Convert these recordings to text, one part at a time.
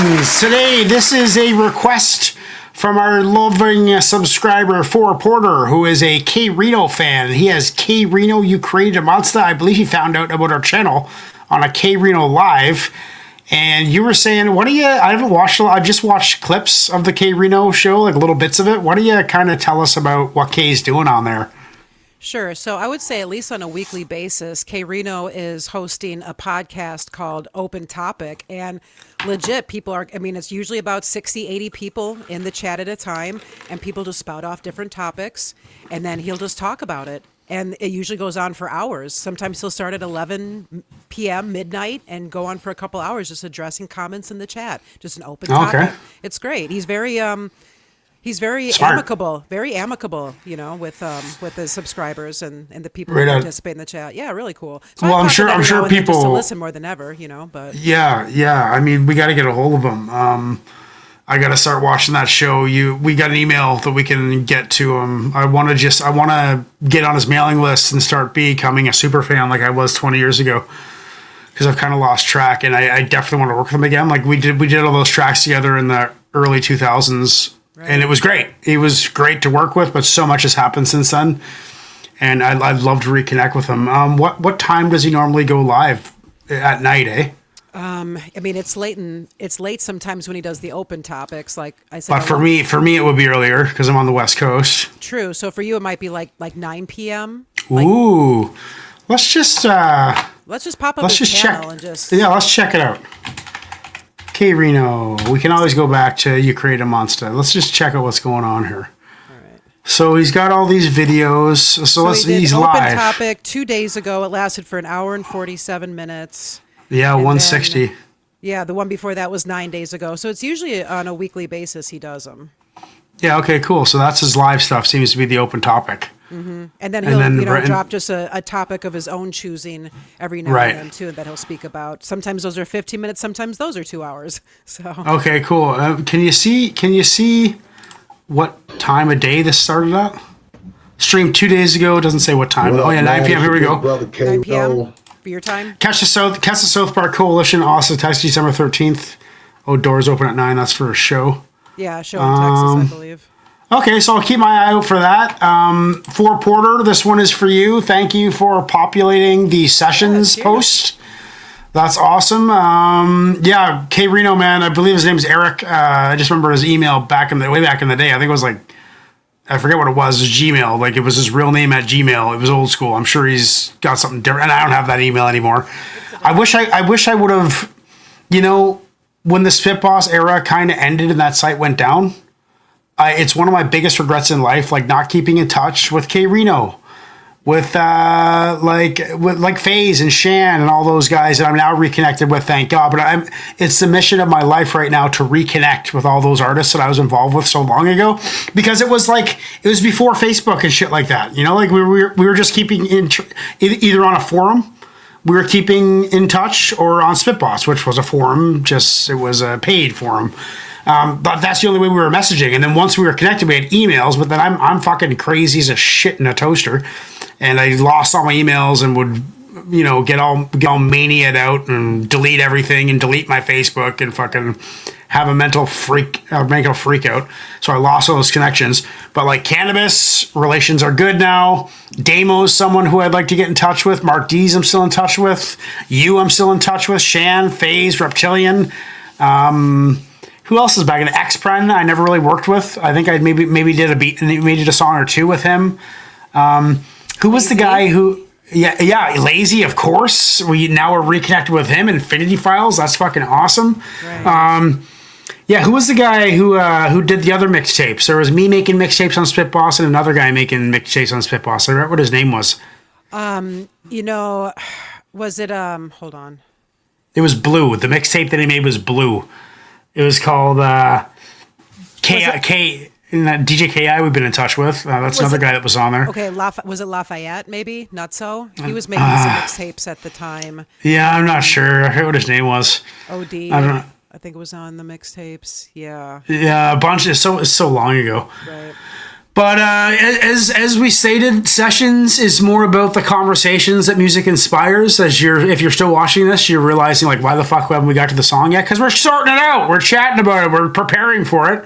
Sessions. Today, this is a request from our loving subscriber ForPorter, who is a RINO fan. He has RINO, you created a Monsta. I believe he found out about our channel on a RINO live. And you were saying, what do you, I haven't watched, I've just watched clips of the RINO show, like little bits of it. What do you kind of tell us about what Kay's doing on there? Sure. So I would say at least on a weekly basis, RINO is hosting a podcast called Open Topic. And legit, people are, I mean, it's usually about 60, 80 people in the chat at a time. And people just spout off different topics. And then he'll just talk about it. And it usually goes on for hours. Sometimes he'll start at 11 p.m., midnight, and go on for a couple hours just addressing comments in the chat. Just an open topic. Okay. It's great. He's very Smart. very amicable, you know, with his subscribers and the people who participate in the chat. Yeah, really cool. So well, I'm sure people just to listen more than ever, you know. But yeah. I mean, we got to get a hold of him. I got to start watching that show. We got an email that we can get to him. I want to get on his mailing list and start becoming a super fan like I was 20 years ago, because I've kind of lost track, and I definitely want to work with him again. Like we did all those tracks together in the early 2000s. Right. And it was great. He was great to work with, but so much has happened since then. And I'd love to reconnect with him. What time does he normally go live at night, eh? I mean, it's late sometimes when he does the open topics, like I said. But for me, it would be earlier because I'm on the West Coast. True. So for you, it might be like 9 p.m. Ooh, let's just pop up his channel and just let's check it out. RINO, we can always go back to you create a Monsta. Let's just check out what's going on here. All right. So he's got all these videos. So he's live. Open topic 2 days ago. It lasted for an hour and 47 minutes. Yeah, 160. Yeah, the one before that was 9 days ago. So it's usually on a weekly basis he does them. Yeah, okay, cool. So that's his live stuff, seems to be the open topic. Mm-hmm. And then he'll drop just a topic of his own choosing every now and then, too, that he'll speak about. Sometimes those are 15 minutes, sometimes those are 2 hours. So okay, cool. Can you see what time of day this started at? Streamed 2 days ago. It doesn't say what time. 9 p.m. Here we go. 9 p.m. for your time. Catch the South Park Coalition, Austin, Texas, December 13th. Oh, doors open at 9. That's for a show. Yeah, a show in Texas, I believe. Okay, so I'll keep my eye out for that. ForPorter, this one is for you. Thank you for populating the Sessions post. That's awesome. RINO, man, I believe his name's Eric. I just remember his email way back in the day. I think it was I forget what it was. It was Gmail. Like it was his real name at Gmail. It was old school. I'm sure he's got something different. And I don't have that email anymore. I wish I would have, when the Spitboss era kind of ended and that site went down. It's one of my biggest regrets in life, like not keeping in touch with RINO, with FaZe and Shan and all those guys that I'm now reconnected with, thank God. But it's the mission of my life right now to reconnect with all those artists that I was involved with so long ago, because it was before Facebook and shit like that. Like we were just keeping in either on a forum. We were keeping in touch, or on Spitboss, which was a forum, it was a paid forum. But that's the only way we were messaging. And then once we were connected, we had emails. But then I'm fucking crazy as a shit in a toaster, and I lost all my emails and would, get all mania'd out and delete everything and delete my Facebook and fucking have a mental freak out. So I lost all those connections. But like Cannabis, relations are good now. Damo's someone who I'd like to get in touch with. Mark D's I'm still in touch with. I'm still in touch with. Shan, FaZe, Reptilian. Who else is back in Xpren? I never really worked with. I think I maybe did a song or two with him. Who was the guy who? Yeah, Lazy, of course. We now are reconnected with him. Infinity Files. That's fucking awesome. Right. Who was the guy who did the other mixtapes? There was me making mixtapes on Spitboss and another guy making mixtapes on Spitboss. I forgot what his name was. Was it hold on. It was Blue. The mixtape that he made was Blue. It was called K. DJ KI we've been in touch with. That's another guy that was on there. Okay, was it Lafayette maybe? Not so? He was making some mixtapes at the time. Yeah, I'm not sure. I forget what his name was. OD. I don't know. I think it was on the mixtapes. Yeah. Yeah, a bunch. It's so long ago. Right. But as we stated, Sessions is more about the conversations that music inspires. If you're still watching this, you're realizing like, why the fuck haven't we got to the song yet? Because we're sorting it out, we're chatting about it, we're preparing for it,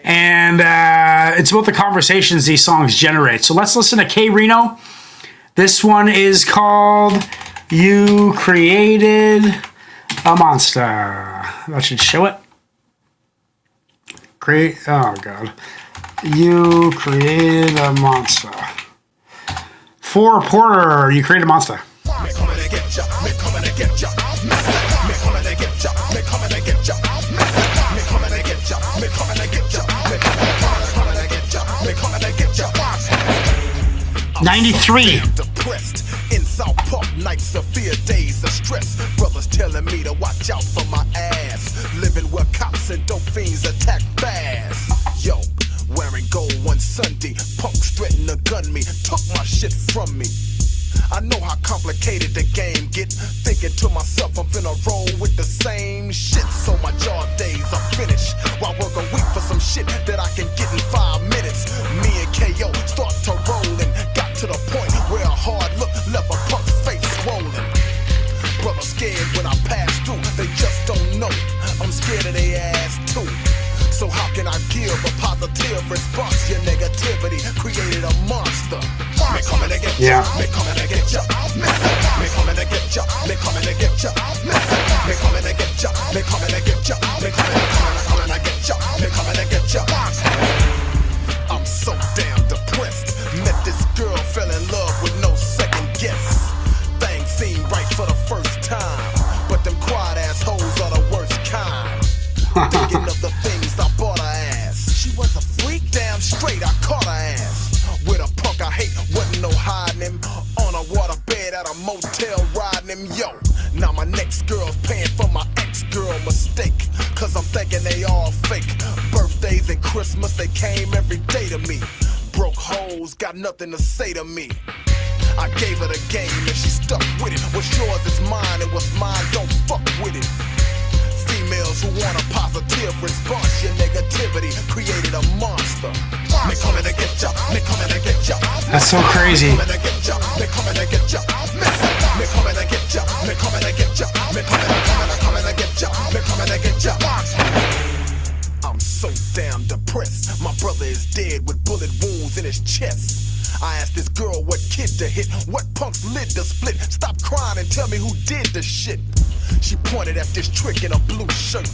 and it's about the conversations these songs generate. So let's listen to RINO. This one is called "You Created a Monster." That should show it. Oh god. You created a monster. ForPorter, you created a monster. '93. In South Park, nights, severe days of stress. Brothers telling me to watch out for my ass. Living where cops and dope fiends attack fast. Yo, wearing gold one Sunday. Punks threaten to gun me. Took my shit from me. I know how complicated the game get. Thinking to myself, I'm finna roll with the same shit. So my job days are finished. While work a week for some shit that I can get in 5 minutes. Me and KO start to rollin'. Got to the point where a hard look left a punk's face swollen. Brother scared when I pass through. They just don't know. I'm scared of their ass too. So how can I give a positive response? Your negativity created a monster. Me coming to get ya. Me coming to get ya. Me coming to get ya. Me coming to get ya. Me coming to get ya. Me coming to get ya. Me coming to get ya. Me coming to get ya. I'm so damn depressed. Met this girl, fell in love with no second guess. Things seem right for the first time, but them quiet ass hoes are the worst kind. Thinking of the things I bought her ass. She was a freak, damn straight, I caught her ass. With a punk I hate, wasn't no hiding him. On a water bed at a motel riding him, yo. Now my next girl's paying for my ex-girl mistake. Cause I'm thinking they all fake. Birthdays and Christmas, they came every day to me. Broke hoes, got nothing to say to me. I gave her the game and she stuck with it. What's yours is mine and what's mine, don't fuck with it. Females who want a positive response, your negativity created a monster. Me coming to get ya, me coming to get ya. That's so crazy. Me coming to get ya, me coming to get ya. Me coming to get ya, me coming to get ya. Me coming to get ya, me coming to get ya. I'm so damn depressed. My brother is dead with bullet wounds in his chest. I asked this girl what kid to hit, what punk's lid to split. Stop crying and tell me who did the shit. She pointed at this trick in a blue shirt.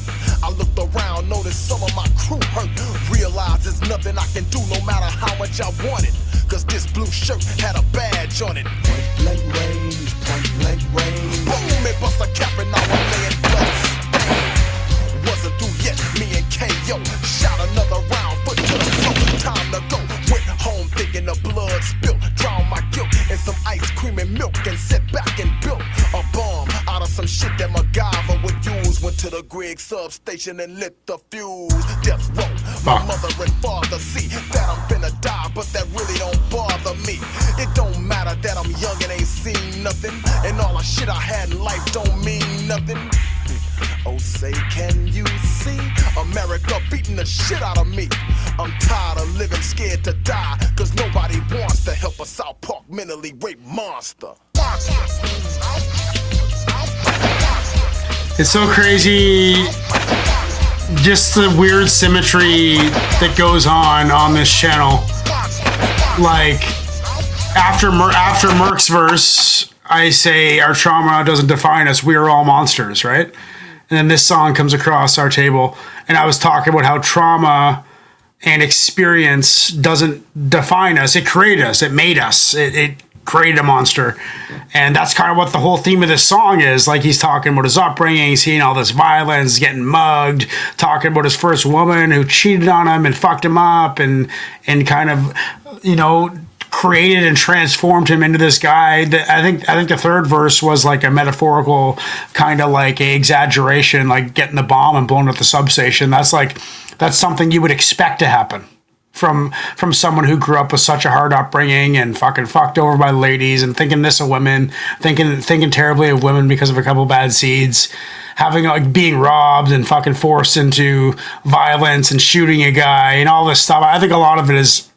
I looked around, noticed some of my crew hurt. Realized there's nothing I can do no matter how much I want it. Cause this blue shirt had a badge on it. Point blank range, point blank range. Boom, it bust a cap and now I'm laying blood stain. Wasn't through yet, me and KO shot another round, foot to the floor. Time to go, went home thinking the blood spilled. Drowned my guilt in some ice cream and milk and sat back and built a bomb out of some shit that MacGyver would use. Went to the Greg substation and lit the fuse. Death row, my mother and father see that I'm finna die, but that really don't bother me. It don't matter that I'm young and ain't seen nothing, and all the shit I had in life don't mean nothing. Oh, say, can you see America beating the shit out of me? I'm tired of living scared to die, cause nobody wants to help a South Park mentally raped monster. It's so crazy, just the weird symmetry that goes on this channel. Like, after Merc's verse, I say our trauma doesn't define us, we are all monsters, right? And then this song comes across our table, and I was talking about how trauma and experience doesn't define us. It created us. It made us. It created a monster. And that's kind of what the whole theme of this song is. Like, he's talking about his upbringing, seeing all this violence, getting mugged, talking about his first woman who cheated on him and fucked him up, and kind of, you know, created and transformed him into this guy. That I think the third verse was like a metaphorical kind of like a exaggeration, like getting the bomb and blowing up the substation. That's something you would expect to happen from someone who grew up with such a hard upbringing and fucking fucked over by ladies and thinking this of women, thinking terribly of women because of a couple bad seeds, having like being robbed and fucking forced into violence and shooting a guy and all this stuff. I think a lot of it is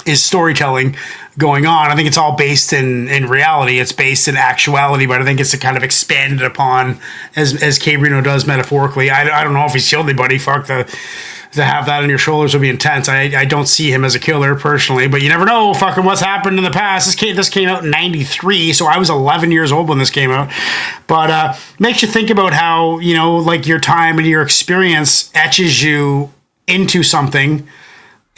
is storytelling going on. I think it's all based in reality. It's based in actuality, but I think it's kind of expanded upon as K Reno does metaphorically. I don't know if he's killed anybody. Fuck, to have that on your shoulders would be intense. I don't see him as a killer personally, but you never know fucking what's happened in the past. This came out in 93, so I was 11 years old when this came out. But makes you think about how, you know, like your time and your experience etches you into something.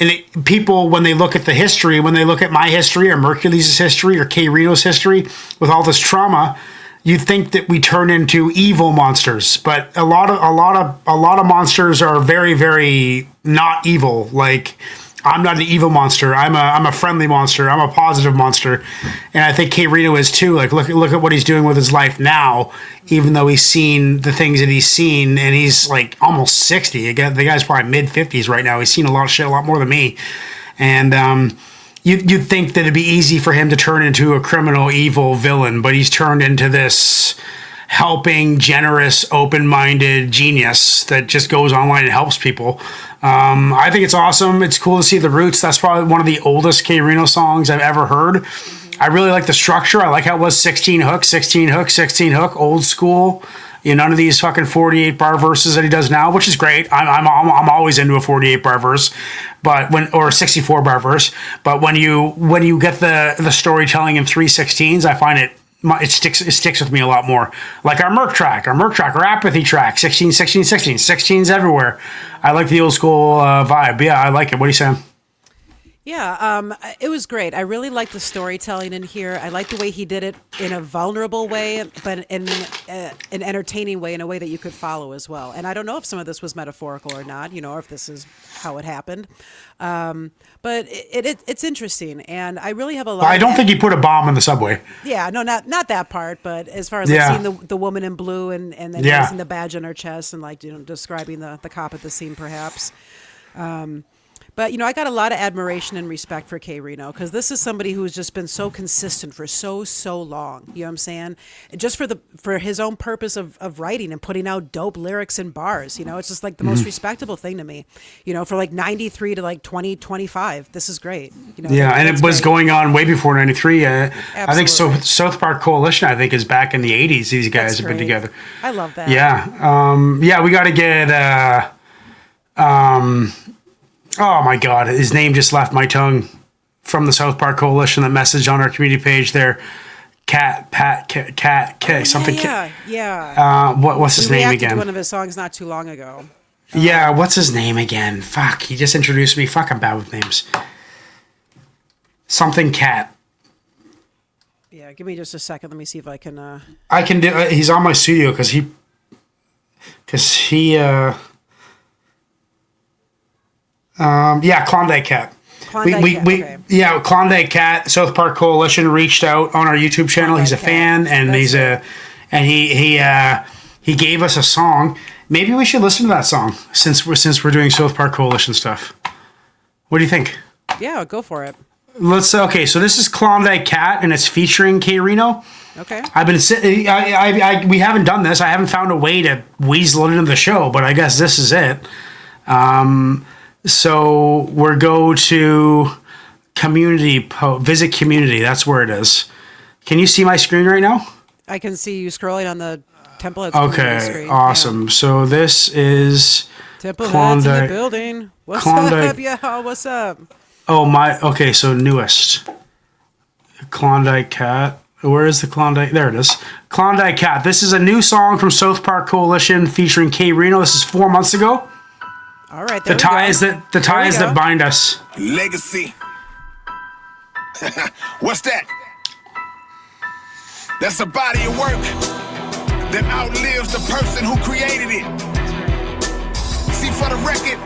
And people, when they look at the history, when they look at my history or Mercules' history or K Reno's history with all this trauma, you think that we turn into evil monsters. But a lot of monsters are very, very not evil. Like, I'm not an evil monster. I'm a friendly monster. I'm a positive monster, and I think K Reno is too. Like, look at what he's doing with his life now. Even though he's seen the things that he's seen, and he's like almost 60. Again, the guy's probably mid-50s right now. He's seen a lot of shit, a lot more than me. And you'd think that it'd be easy for him to turn into a criminal, evil villain, but he's turned into this helping, generous, open-minded genius that just goes online and helps people. I think it's awesome. It's cool to see the roots. That's probably one of the oldest K Reno songs I've ever heard. I really like the structure. I like how it was 16 hook, 16 hook, 16 hook, old school. You know, none of these fucking 48 bar verses that he does now, which is great. I'm always into a 48 bar verse, or a 64 bar verse. But when you get the storytelling in 3/16s, I find it sticks with me a lot more. Like our Merc track, our Apathy track, 16, 16, 16, 16's everywhere. I like the old school vibe. Yeah, I like it. What are you saying? Yeah, it was great. I really liked the storytelling in here. I liked the way he did it in a vulnerable way, but in an entertaining way, in a way that you could follow as well. And I don't know if some of this was metaphorical or not, you know, or if this is how it happened. But it's interesting, and I really have a lot. I don't think he put a bomb in the subway. Yeah, no, not that part. But as far as like seeing the woman in blue and then using the badge on her chest and like, you know, describing the cop at the scene, perhaps. But, you know, I got a lot of admiration and respect for K Reno, because this is somebody who's just been so consistent for so long. You know what I'm saying? Just for his own purpose of writing and putting out dope lyrics and bars. You know, it's just like the most respectable thing to me. You know, for like 93 to like 2025, this is great. You know, yeah, and it was going on way before 93. I think South Park Coalition, I think, is back in the 80s. These guys have been together. I love that. Yeah. We got to get... oh my God, his name just left my tongue, from the South Park Coalition that messaged on our community page there. Cat, something. Yeah. What's his name again? To one of his songs not too long ago. Yeah, what's his name again? Fuck, he just introduced me. Fuck, I'm bad with names. Something Cat. Yeah, give me just a second. Let me see if I can. I can do. He's on my studio because he. Klondike Cat. Okay. Yeah, Klondike Cat. South Park Coalition reached out on our YouTube channel. He's a fan, and he gave us a song. Maybe we should listen to that song since we're doing South Park Coalition stuff. What do you think? Yeah, go for it. Okay, so this is Klondike Cat, and it's featuring K Reno. Okay. We haven't done this. I haven't found a way to weasel it into the show, but I guess this is it. So we'll go to visit community. That's where it is. Can you see my screen right now? I can see you scrolling on the template. Okay, screen. awesome. Yeah. So this is Temple Heads in the building. What's up, yo? What's up? Okay, so newest. Klondike Cat. Where is the Klondike? There it is. Klondike Cat. This is a new song from South Park Coalition featuring K Reno. This is 4 months ago. All right, the ties that bind us. Legacy. What's that? That's a body of work that outlives the person who created it. See, for the record,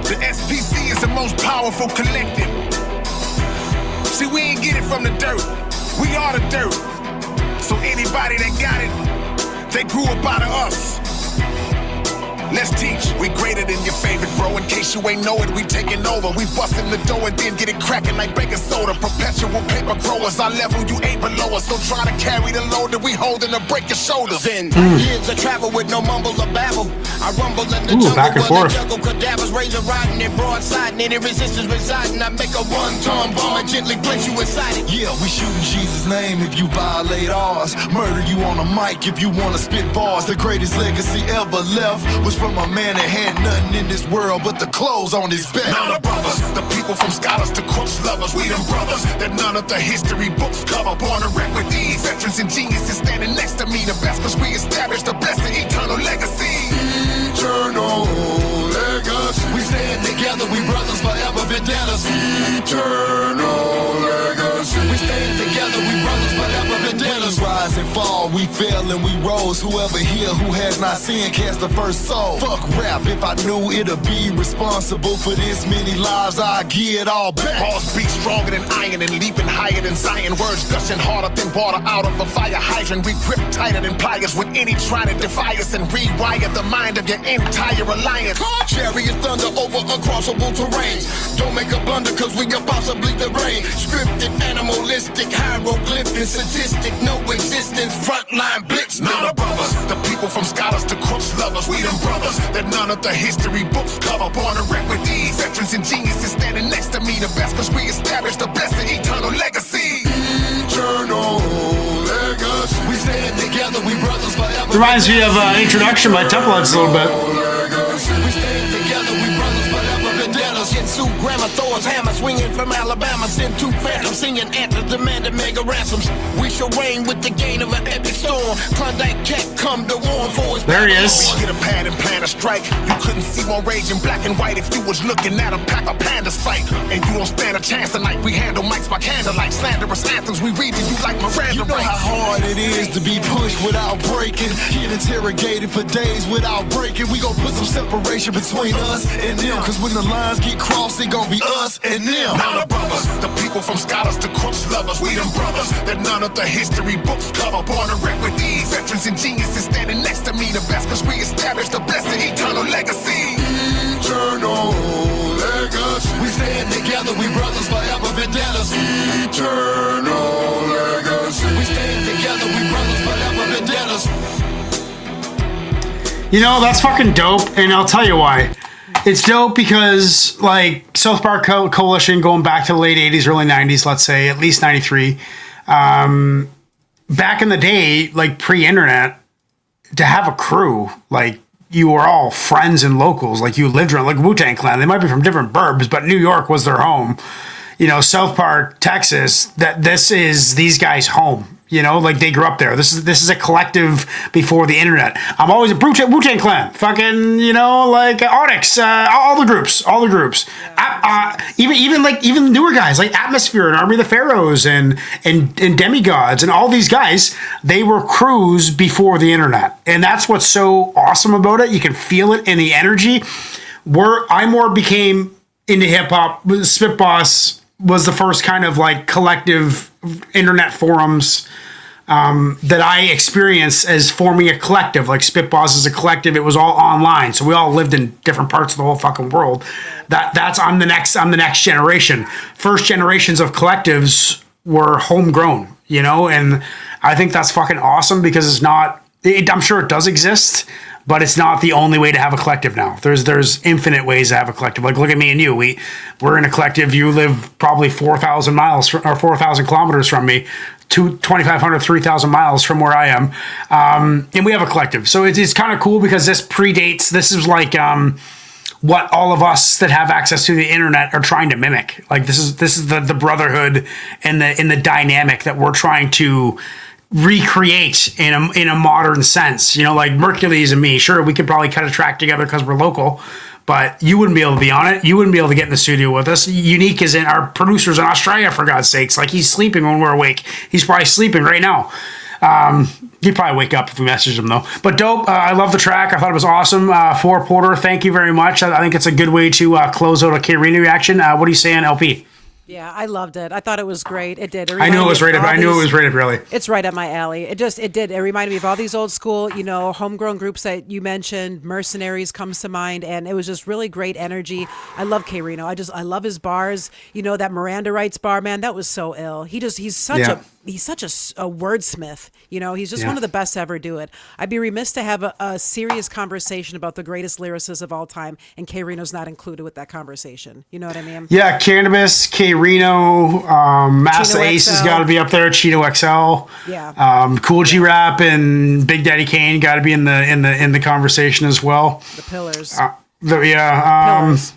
the SPC is the most powerful collective. See, we ain't get it from the dirt. We are the dirt. So anybody that got it, they grew up out of us. Let's teach. We greater than your favorite, bro. In case you ain't know it, we taking over. We busting the dough and then get it cracking like baking soda. Perpetual paper growers. Our level, you ain't below us. So try to carry the load that we holding to break your shoulders. In years of travel with no mumble or babble. I rumble in the jungle back and while forth. the jungle cadavers razor riding and broadside and any resistance residing. I make a one-ton bomb and gently place you inside it. Yeah, we shoot in Jesus' name if you violate ours. Murder you on a mic if you wanna spit bars. The greatest legacy ever left was from a man that had nothing in this world but the clothes on his back. Now the brothers, the people from scholars to crooks lovers, we them brothers that none of the history books cover. Born to wreck with these veterans and geniuses standing next to me. The best cause we established a blessed eternal legacy. Eternal legacy. We stand together, we brothers forever vendettas. Eternal legacy. We stand together, we brothers forever vendettas. We rise and fall, we fell and we rose. Whoever here who has not sinned cast the first soul. Fuck rap, if I knew it'd be responsible for this many lives, I'd give it all back. Bars beat stronger than iron and leaping higher than Zion. Words gushing harder than water out of a fire hydrant. We grip tighter than pliers with any trying to defy us and rewire the mind of your entire alliance. Chariot thunder over uncrossable terrain. Don't make a blunder cause we are possibly the rain. Scripted, animalistic, hieroglyphic, statistic, no existence, frontline blitz. Now the brothers, the people from scholars to crooks lovers, we them brothers that none of the history books cover. Born to wreck with these veterans and geniuses standing next to me. The best cause we established a blessed eternal legacy. Eternal legacy. We stand together, we brothers forever. Reminds me of Introduction by Templates a little bit. We stand together, we brothers forever vendettas. Sue grammar throwers, hammer swinging from Alabama. Send two phantoms singing anthems, demanding mega ransoms. We shall reign with the gain of an epic storm. Klondike cat come to warn for his. There he is. Get a pad and plan a strike. You couldn't see one rage in black and white if you was looking at a pack of pandas fight. And you don't stand a chance tonight. We handle mics by candlelight. Slanderous anthems, we read to you like Miranda. You know how hard it is to be pushed without breaking. Get interrogated for days without breaking. We gon' put some separation between us and them. Cause when the lines get crossed, it gon' be us and them. Now the brothers, the people from scholars to crooks lovers, we them brothers that none of the history books cover. Born to wreck with these veterans and geniuses standing next to me. The best cause we established a blessed eternal legacy. Eternal legacy. We stand together, we brothers forever vendettas. Eternal legacy. We stand together, we brothers forever vendettas. You know, that's fucking dope, and I'll tell you why. It's dope because, like, South Park Coalition going back to the late 80s, early 90s, let's say, at least 93. Back in the day, like, pre-internet, to have a crew, like, you were all friends and locals, like, you lived around, like, Wu-Tang Clan. They might be from different burbs, but New York was their home. You know, South Park, Texas, this is these guys' home. You know, like they grew up there. This is a collective before the internet. I'm always a Wu-Tang Clan, fucking, you know, like Onyx, all the groups. Even the newer guys like Atmosphere and Army of the Pharaohs and Demigods and all these guys. They were crews before the internet, and that's what's so awesome about it. You can feel it in the energy. I more became into hip hop. Spit Boss was the first kind of like collective internet forums that I experienced as forming a collective. Like Spit Boss is a collective. It was all online, so we all lived in different parts of the whole fucking world. I'm the next generation. First generations of collectives were homegrown, you know, and I think that's fucking awesome because it's not. I'm sure it does exist, but it's not the only way to have a collective now. There's infinite ways to have a collective. Like, look at me and you. We're in a collective. You live probably 4,000 miles or 4,000 kilometers from me, 2,500, 3,000 miles from where I am. And we have a collective. So it's kind of cool because this predates, this is like what all of us that have access to the internet are trying to mimic. Like this is the brotherhood and the dynamic that we're trying to recreate in a modern sense. You know, like Mercules and me, sure, we could probably cut a track together because we're local, but you wouldn't be able to be on it. You wouldn't be able to get in the studio with us. Unique is in our producers in Australia, for God's sakes. Like, he's sleeping when we're awake. He's probably sleeping right now. He'd probably wake up if we messaged him, though. But dope. I love the track. I thought it was awesome. ForPorter, thank you very much. I think it's a good way to close out a K-RINO reaction. What do you say on LP? Yeah, I loved it. I thought it was great. It did. I knew it was rated. I knew it was rated really. It's right up my alley. It did. It reminded me of all these old school, homegrown groups that you mentioned. Mercenaries comes to mind, and it was just really great energy. I love K Reno. I love his bars. That Miranda Wrights bar, man, that was so ill. He's such a wordsmith. He's just one of the best to ever do it. I'd be remiss to have a serious conversation about the greatest lyricists of all time, and K Reno's not included with that conversation. You know what I mean? Yeah, Cannabis, K Reno, Massa Chino Ace has XL. got to be up there. Chino XL, Yeah. Cool G Rap and Big Daddy Kane got to be in the conversation as well. The Pillars. Pillars.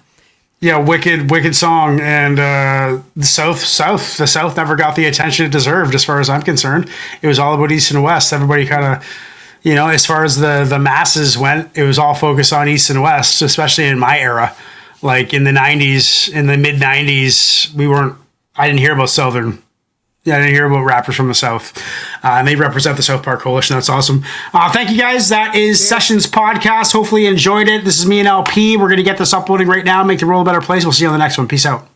Yeah, wicked song, and the South never got the attention it deserved, as far as I'm concerned. It was all about East and West. Everybody kind of, as far as the masses went, it was all focused on East and West, especially in my era. Like in the '90s, in the mid '90s, I didn't hear about Southern. Yeah, I didn't hear about rappers from the South. And they represent the South Park Coalition. That's awesome. Thank you, guys. That is Sessions Podcast. Hopefully you enjoyed it. This is me and LP. We're going to get this uploading right now, make the world a better place. We'll see you on the next one. Peace out.